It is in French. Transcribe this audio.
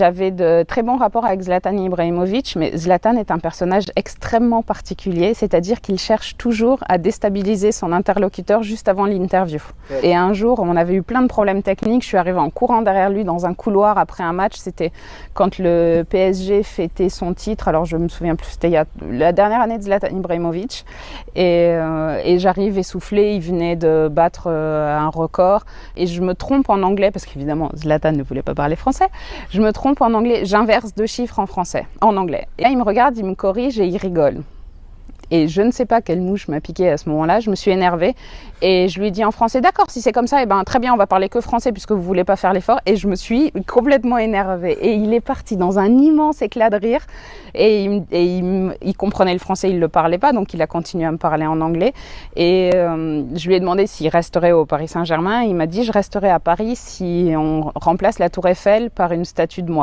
J'avais de très bons rapports avec Zlatan Ibrahimovic, mais Zlatan est un personnage extrêmement particulier, c'est-à-dire qu'il cherche toujours à déstabiliser son interlocuteur juste avant l'interview. Et un jour, on avait eu plein de problèmes techniques, je suis arrivée en courant derrière lui dans un couloir après un match, c'était quand le PSG fêtait son titre, alors je me souviens plus, c'était la dernière année de Zlatan Ibrahimovic, et j'arrive essoufflée, il venait de battre un record, et je me trompe en anglais, parce qu'évidemment Zlatan ne voulait pas parler français, je me trompe en anglais, j'inverse 2 chiffres en anglais. Et là, il me regarde, il me corrige et il rigole. Et je ne sais pas quelle mouche m'a piqué à ce moment-là, je me suis énervée et je lui ai dit en français, d'accord, si c'est comme ça, eh ben, très bien, on va parler que français puisque vous ne voulez pas faire l'effort. Et je me suis complètement énervée. Et il est parti dans un immense éclat de rire et il comprenait le français, il ne le parlait pas, donc il a continué à me parler en anglais. Et je lui ai demandé s'il resterait au Paris Saint-Germain. Il m'a dit, je resterai à Paris si on remplace la Tour Eiffel par une statue de moi.